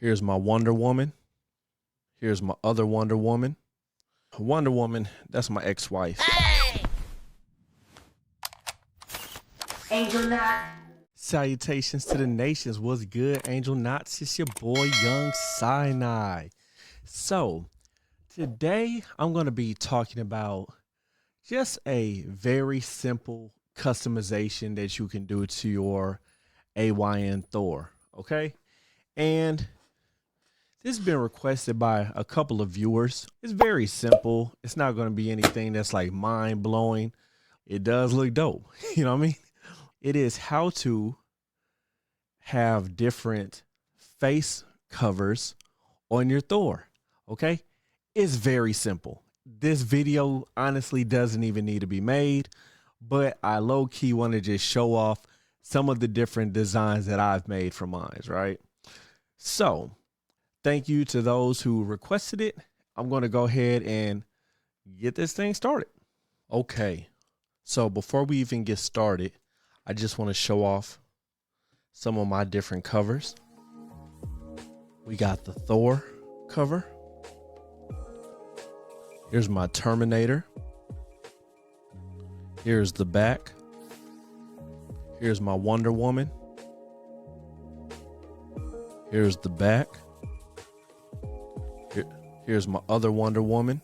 Here's my Wonder Woman. Here's my other Wonder Woman. Wonder Woman, that's my ex-wife. Hey! Angel Knot. Salutations to the nations. What's good, Angel Knots? It's your boy, Young Sinai. So, today I'm going to be talking about just a very simple customization that you can do to your AYN Thor, okay? And this has been requested by a couple of viewers. It's very simple. It's not going to be anything that's like mind-blowing. It does look dope. You know what I mean? It is how to have different face covers on your Thor, okay? It's very simple. This video honestly doesn't even need to be made, but I low-key want to just show off some of the different designs that I've made for mine, right? So, thank you to those who requested it. I'm going to go ahead and get this thing started. Okay, so before we even get started, I just want to show off some of my different covers. We got the Thor cover. Here's my Terminator. Here's the back. Here's my Wonder Woman. Here's the back. Here's my other Wonder Woman.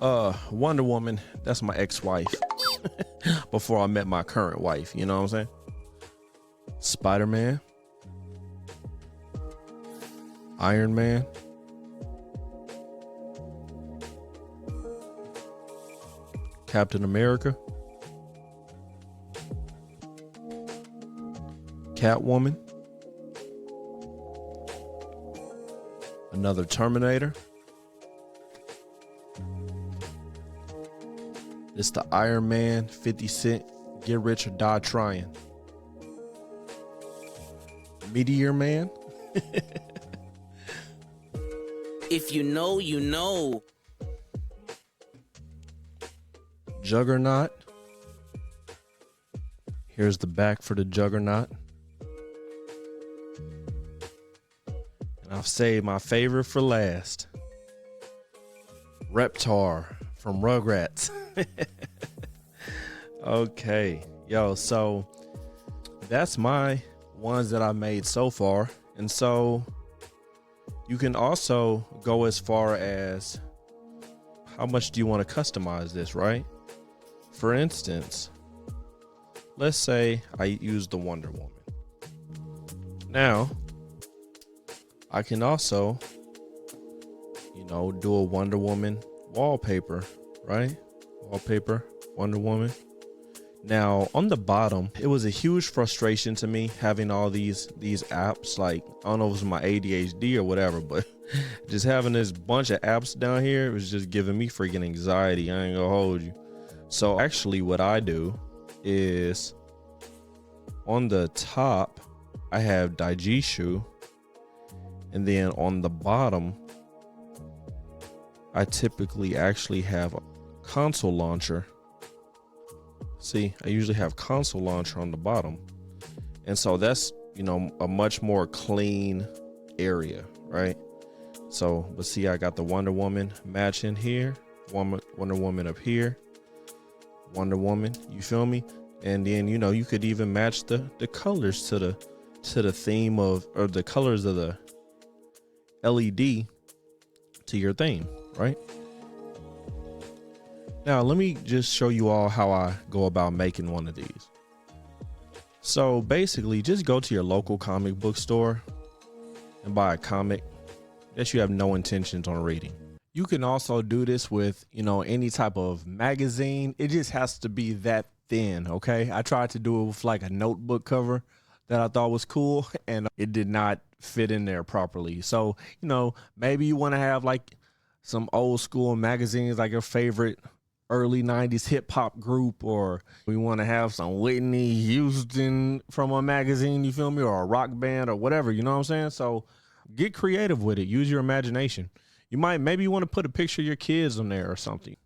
Wonder Woman, that's my ex-wife. Before I met my current wife, you know what I'm saying? Spider-Man. Iron Man. Captain America. Catwoman. Another Terminator. It's the Iron Man 50 Cent Get Rich or Die Trying. Meteor Man. If you know, you know. Juggernaut. Here's the back for the Juggernaut. And I've saved my favorite for last. Reptar from Rugrats. Okay, yo, so that's my ones that I made so far. And so you can also go as far as how much do you want to customize this, right? For instance, let's say I use the Wonder Woman. Now, I can also, do a Wonder Woman wallpaper, right? Wallpaper, Wonder Woman. Now, on the bottom, it was a huge frustration to me having all these apps. Like, I don't know if it was my ADHD or whatever, but just having this bunch of apps down here, it was just giving me freaking anxiety. I ain't gonna hold you. So actually what I do is on the top, I have Daijishu, and then on the bottom, I typically actually have a console launcher. See, I usually have console launcher on the bottom. And so that's, a much more clean area, right? So, but see, I got the Wonder Woman matching here, Wonder Woman up here, Wonder Woman, you feel me? And then, you could even match the colors to the theme of, or the colors of the LED to your theme, right? Now, let me just show you all how I go about making one of these. So basically, just go to your local comic book store and buy a comic that you have no intentions on reading. You can also do this with, any type of magazine. It just has to be that thin, okay? I tried to do it with like a notebook cover that I thought was cool, and it did not fit in there properly. So, maybe you want to have like some old school magazines, like your favorite early 90s hip hop group, or we want to have some Whitney Houston from a magazine, you feel me, or a rock band or whatever, you know what I'm saying? So get creative with it. Use your imagination. Maybe you want to put a picture of your kids on there or something.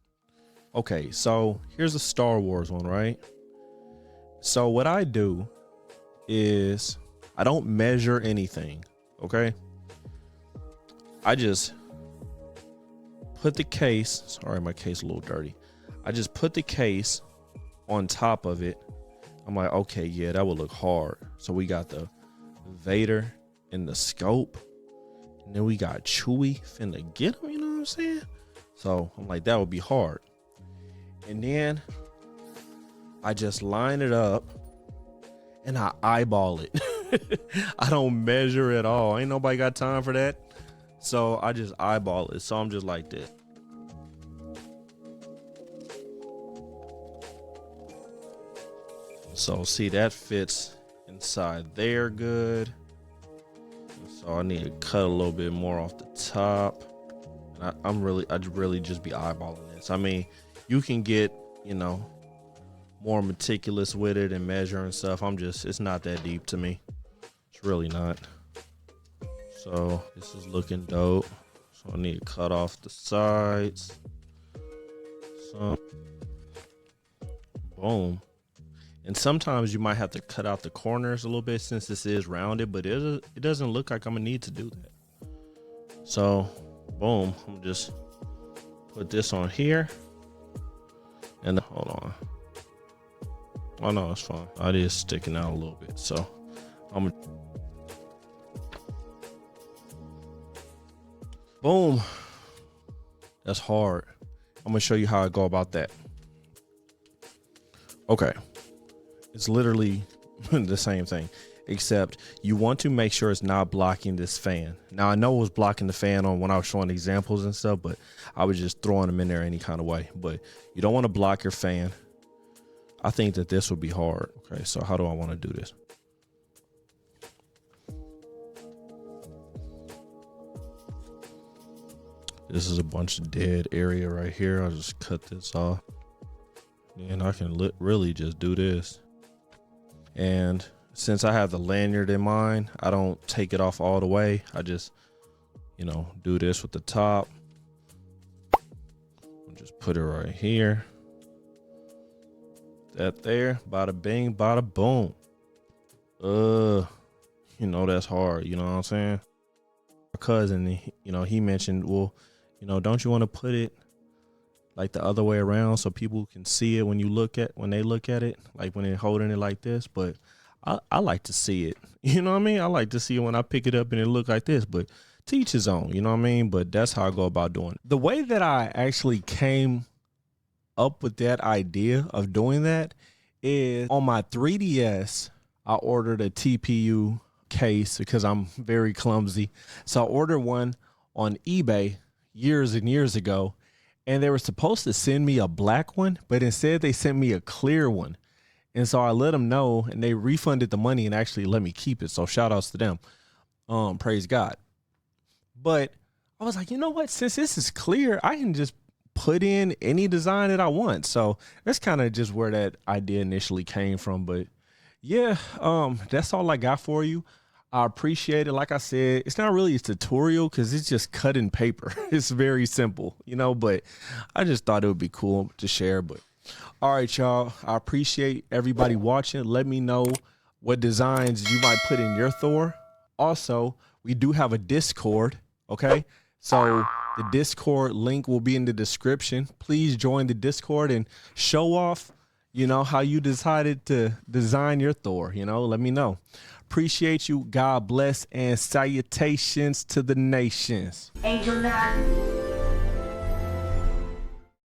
Okay, so here's a Star Wars one, right? So what I do is I don't measure anything, okay? I just put the case, sorry, my case a little dirty. I just put the case on top of it. I'm like, okay, yeah, that would look hard. So we got the Vader and the scope. And then we got Chewie finna get him, you know what I'm saying? So I'm like, that would be hard. And then I just line it up and I eyeball it. I don't measure at all. Ain't nobody got time for that. So I just eyeball it. So I'm just like that. So see, that fits inside there good. So I need to cut a little bit more off the top. And I'd really just be eyeballing this. I mean, you can get, you know, more meticulous with it and measure and stuff. It's not that deep to me. It's really not. So this is looking dope. So I need to cut off the sides. So boom. And sometimes you might have to cut out the corners a little bit since this is rounded, but it doesn't look like I'm gonna need to do that. So boom, I'm just put this on here. And hold on. Oh no, it's fine. It is sticking out a little bit. So I'm boom. That's hard. I'm gonna show you how I go about that. Okay. It's literally the same thing, except you want to make sure it's not blocking this fan. Now, I know it was blocking the fan on when I was showing examples and stuff, but I was just throwing them in there any kind of way. But you don't want to block your fan. I think that this would be hard. Okay, so how do I want to do this? This is a bunch of dead area right here. I'll just cut this off. And I can really just do this. And since I have the lanyard in mind, I don't take it off all the way. I just, you know, do this with the top. I'll just put it right here. That there, bada bing, bada boom. You know, that's hard. You know what I'm saying? My cousin, you know, he mentioned, well, you know, don't you want to put it like the other way around so people can see it when they look at it, like when they're holding it like this? But I like to see it. You know what I mean? I like to see it when I pick it up and it look like this, but to each his own, you know what I mean? But that's how I go about doing it. The way that I actually came up with that idea of doing that is on my 3DS, I ordered a TPU case because I'm very clumsy. So I ordered one on eBay years and years ago, and they were supposed to send me a black one, but instead they sent me a clear one. And so I let them know, and they refunded the money and actually let me keep it. So shout outs to them. Praise God. But I was like, you know what? Since this is clear, I can just put in any design that I want. So that's kind of just where that idea initially came from. But yeah, that's all I got for you. I appreciate it. Like I said, it's not really a tutorial because it's just cutting paper. It's very simple, you know, but I just thought it would be cool to share. But all right, y'all, I appreciate everybody watching. Let me know what designs you might put in your Thor. Also, we do have a Discord, okay? So the Discord link will be in the description. Please join the Discord and show off, you know, how you decided to design your Thor, you know, let me know. Appreciate you. God bless and salutations to the nations. Angel Knot.